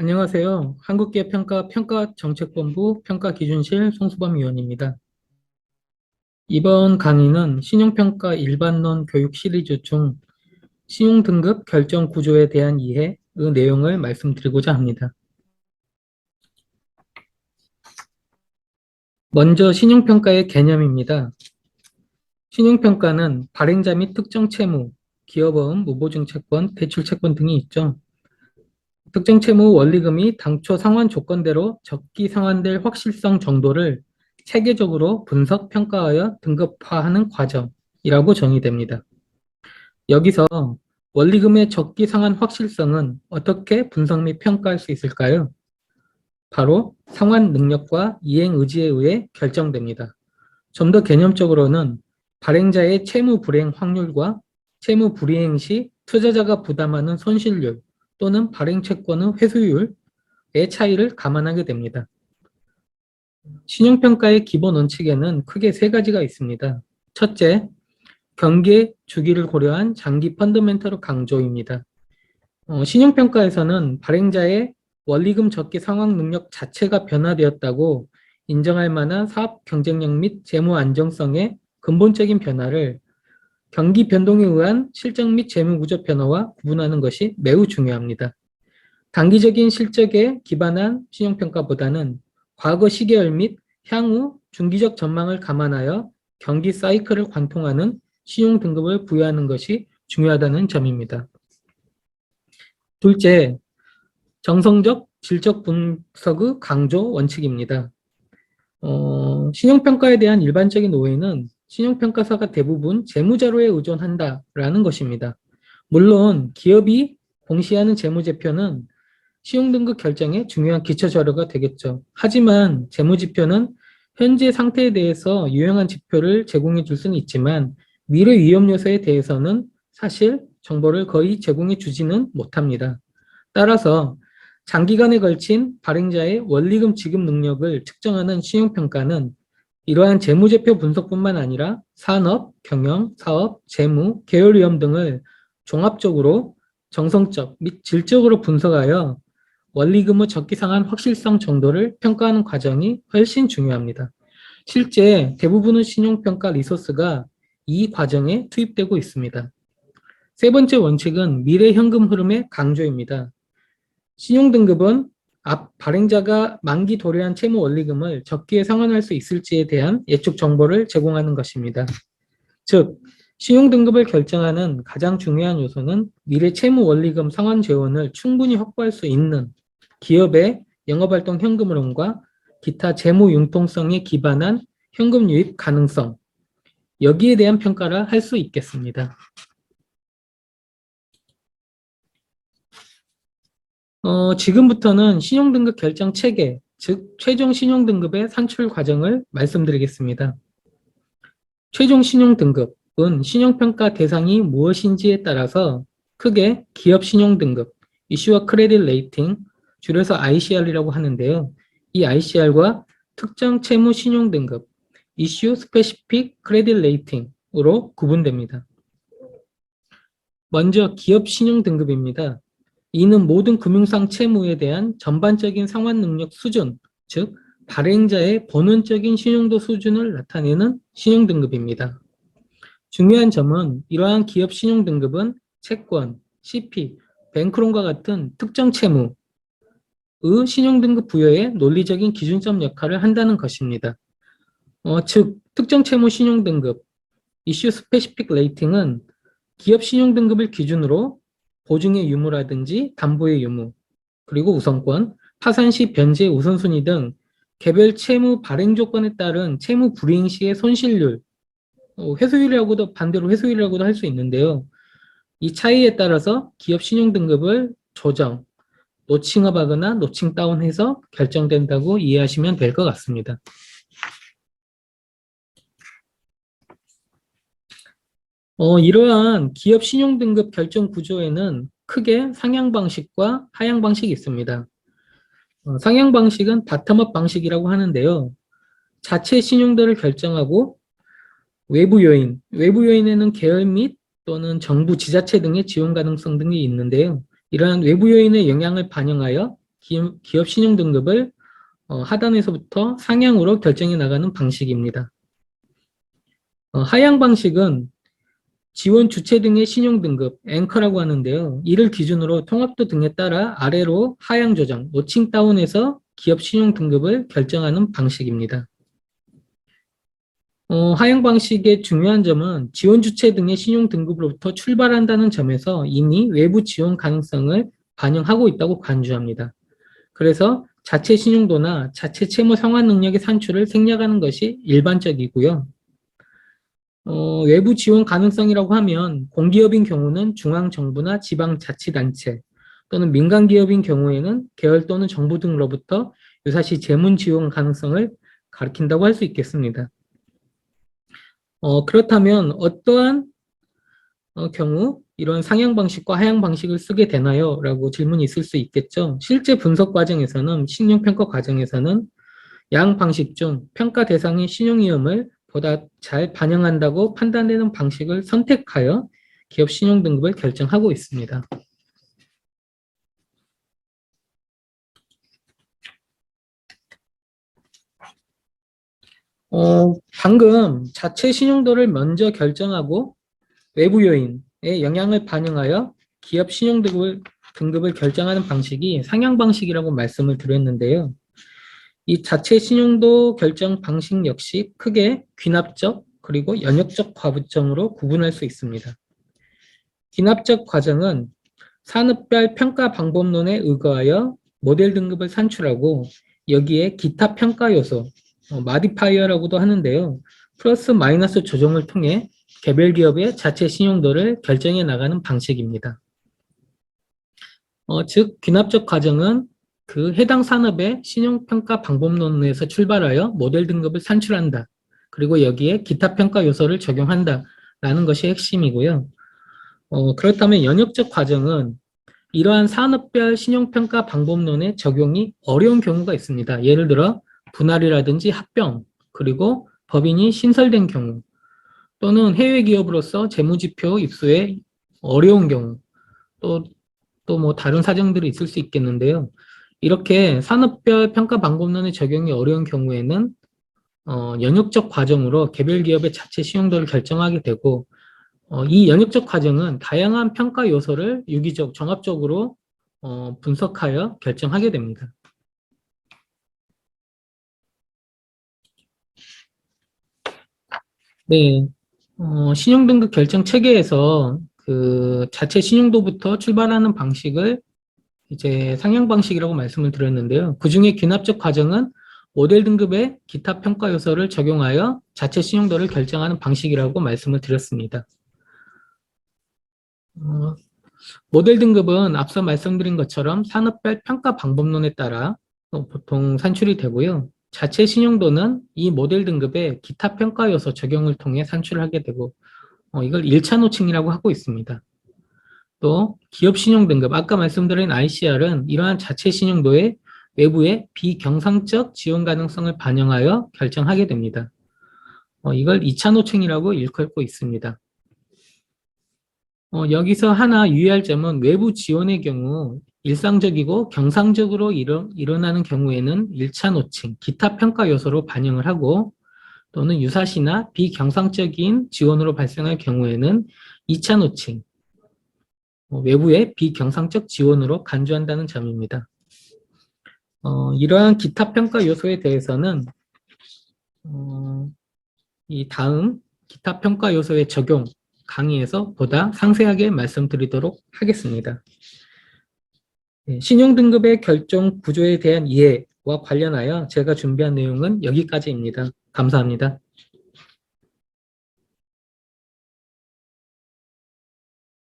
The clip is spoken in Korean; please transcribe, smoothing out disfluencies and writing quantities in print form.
안녕하세요. 한국기업평가정책본부 평가기준실 송수범 위원입니다. 이번 강의는 신용평가 일반론 교육 시리즈 중 신용등급 결정 구조에 대한 이해의 내용을 말씀드리고자 합니다. 먼저 신용평가의 개념입니다. 신용평가는 발행자 및 특정 채무, 기업어음, 무보증채권, 대출채권 등이 있죠. 특정 채무 원리금이 당초 상환 조건대로 적기 상환될 확실성 정도를 체계적으로 분석, 평가하여 등급화하는 과정이라고 정의됩니다. 여기서 원리금의 적기 상환 확실성은 어떻게 분석 및 평가할 수 있을까요? 바로 상환 능력과 이행 의지에 의해 결정됩니다. 좀 더 개념적으로는 발행자의 채무 불이행 확률과 채무 불이행 시 투자자가 부담하는 손실률 또는 발행 채권의 회수율 차이를 감안하게 됩니다. 신용평가의 기본 원칙에는 크게 세 가지가 있습니다. 첫째, 경계 주기를 고려한 장기 펀더멘털 강조입니다. 신용평가에서는 발행자의 원리금 적기 상환 능력 자체가 변화되었다고 인정할 만한 사업 경쟁력 및 재무 안정성의 근본적인 변화를 경기 변동에 의한 실적 및 재무 구조 변화와 구분하는 것이 매우 중요합니다. 단기적인 실적에 기반한 신용평가보다는 과거 시계열 및 향후 중기적 전망을 감안하여 경기 사이클을 관통하는 신용 등급을 부여하는 것이 중요하다는 점입니다. 둘째, 정성적 질적 분석의 강조 원칙입니다. 신용평가에 대한 일반적인 오해는 신용평가사가 대부분 재무자료에 의존한다라는 것입니다. 물론 기업이 공시하는 재무제표는 신용등급 결정에 중요한 기초자료가 되겠죠. 하지만 재무지표는 현재 상태에 대해서 유용한 지표를 제공해 줄 수는 있지만 미래 위험 요소에 대해서는 사실 정보를 거의 제공해 주지는 못합니다. 따라서 장기간에 걸친 발행자의 원리금 지급 능력을 측정하는 신용평가는 이러한 재무제표 분석뿐만 아니라 산업, 경영, 사업, 재무, 계열 위험 등을 종합적으로 정성적 및 질적으로 분석하여 원리금의 적기상한 확실성 정도를 평가하는 과정이 훨씬 중요합니다. 실제 대부분의 신용평가 리소스가 이 과정에 투입되고 있습니다. 세 번째 원칙은 미래 현금 흐름의 강조입니다. 신용등급은 앞 발행자가 만기 도래한 채무 원리금을 적기에 상환할 수 있을지에 대한 예측 정보를 제공하는 것입니다. 즉, 신용등급을 결정하는 가장 중요한 요소는 미래 채무 원리금 상환 재원을 충분히 확보할 수 있는 기업의 영업활동 현금 흐름과 기타 재무 융통성에 기반한 현금 유입 가능성, 여기에 대한 평가를 할 수 있겠습니다. 지금부터는 신용등급 결정 체계, 즉 최종 신용등급의 산출 과정을 말씀드리겠습니다. 최종 신용등급은 신용평가 대상이 무엇인지에 따라서 크게 기업 신용등급, 이슈어 크레딧 레이팅, 줄여서 ICR이라고 하는데요. 이 ICR과 특정 채무 신용등급, 이슈 스페시픽 크레딧 레이팅으로 구분됩니다. 먼저 기업 신용등급입니다. 이는 모든 금융상 채무에 대한 전반적인 상환 능력 수준, 즉 발행자의 본원적인 신용도 수준을 나타내는 신용등급입니다. 중요한 점은 이러한 기업 신용등급은 채권, CP, 뱅크론과 같은 특정 채무의 신용등급 부여에 논리적인 기준점 역할을 한다는 것입니다. 즉 특정 채무 신용등급, 이슈 스페시픽 레이팅은 기업 신용등급을 기준으로 보증의 유무라든지 담보의 유무, 그리고 우선권, 파산 시 변제 우선순위 등 개별 채무 발행 조건에 따른 채무 불이행 시의 손실률, 회수율이라고도 반대로 회수율이라고도 할 수 있는데요. 이 차이에 따라서 기업 신용등급을 조정, 노칭업하거나 노칭 다운해서 결정된다고 이해하시면 될 것 같습니다. 이러한 기업 신용등급 결정 구조에는 크게 상향 방식과 하향 방식이 있습니다. 상향 방식은 바텀업 방식이라고 하는데요. 자체 신용도를 결정하고 외부 요인에는 계열 및 또는 정부 지자체 등의 지원 가능성 등이 있는데요. 이러한 외부 요인의 영향을 반영하여 기업 신용 등급을 하단에서부터 상향으로 결정해 나가는 방식입니다. 하향 방식은 지원 주체 등의 신용 등급, 앵커라고 하는데요. 이를 기준으로 통합도 등에 따라 아래로 하향 조정, 노칭 다운해서 기업 신용 등급을 결정하는 방식입니다. 하향 방식의 중요한 점은 지원 주체 등의 신용 등급으로부터 출발한다는 점에서 이미 외부 지원 가능성을 반영하고 있다고 간주합니다. 그래서 자체 신용도나 자체 채무 상환 능력의 산출을 생략하는 것이 일반적이고요. 외부 지원 가능성이라고 하면 공기업인 경우는 중앙정부나 지방자치단체 또는 민간기업인 경우에는 계열 또는 정부 등으로부터 유사시 재문 지원 가능성을 가리킨다고 할 수 있겠습니다. 그렇다면 어떠한 경우 이런 상향 방식과 하향 방식을 쓰게 되나요? 라고 질문이 있을 수 있겠죠. 실제 분석 과정에서는 신용평가 과정에서는 양 방식 중 평가 대상의 신용위험을 보다 잘 반영한다고 판단되는 방식을 선택하여 기업 신용 등급을 결정하고 있습니다. 방금 자체 신용도를 먼저 결정하고 외부 요인의 영향을 반영하여 기업 신용 등급을 결정하는 방식이 상향 방식이라고 말씀을 드렸는데요. 이 자체 신용도 결정 방식 역시 크게 귀납적 그리고 연역적 과정으로 구분할 수 있습니다. 귀납적 과정은 산업별 평가 방법론에 의거하여 모델 등급을 산출하고 여기에 기타 평가 요소, 마디파이어라고도 하는데요. 플러스 마이너스 조정을 통해 개별 기업의 자체 신용도를 결정해 나가는 방식입니다. 즉 귀납적 과정은 그 해당 산업의 신용평가 방법론에서 출발하여 모델 등급을 산출한다. 그리고 여기에 기타 평가 요소를 적용한다. 라는 것이 핵심이고요. 그렇다면 연역적 과정은 이러한 산업별 신용평가 방법론의 적용이 어려운 경우가 있습니다. 예를 들어 분할이라든지 합병, 그리고 법인이 신설된 경우, 또는 해외 기업으로서 재무지표 입수에 어려운 경우, 또 뭐 다른 사정들이 있을 수 있겠는데요. 이렇게 산업별 평가 방법론의 적용이 어려운 경우에는 연역적 과정으로 개별 기업의 자체 신용도를 결정하게 되고 이 연역적 과정은 다양한 평가 요소를 유기적, 종합적으로 분석하여 결정하게 됩니다. 네, 신용등급 결정 체계에서 그 자체 신용도부터 출발하는 방식을 이제 상향 방식이라고 말씀을 드렸는데요. 그중에 귀납적 과정은 모델 등급의 기타 평가 요소를 적용하여 자체 신용도를 결정하는 방식이라고 말씀을 드렸습니다. 모델 등급은 앞서 말씀드린 것처럼 산업별 평가 방법론에 따라 보통 산출이 되고요. 자체 신용도는 이 모델 등급의 기타 평가 요소 적용을 통해 산출을 하게 되고 이걸 1차 노칭이라고 하고 있습니다. 또 기업 신용 등급, 아까 말씀드린 ICR은 이러한 자체 신용도의 외부의 비경상적 지원 가능성을 반영하여 결정하게 됩니다. 이걸 2차 노칭이라고 일컬고 있습니다. 여기서 하나 유의할 점은 외부 지원의 경우 일상적이고 경상적으로 일어나는 경우에는 1차 노칭, 기타 평가 요소로 반영을 하고 또는 유사시나 비경상적인 지원으로 발생할 경우에는 2차 노칭, 외부의 비경상적 지원으로 간주한다는 점입니다. 이러한 기타 평가 요소에 대해서는 이 다음 기타 평가 요소의 적용 강의에서 보다 상세하게 말씀드리도록 하겠습니다. 신용등급의 결정 구조에 대한 이해와 관련하여 제가 준비한 내용은 여기까지입니다. 감사합니다.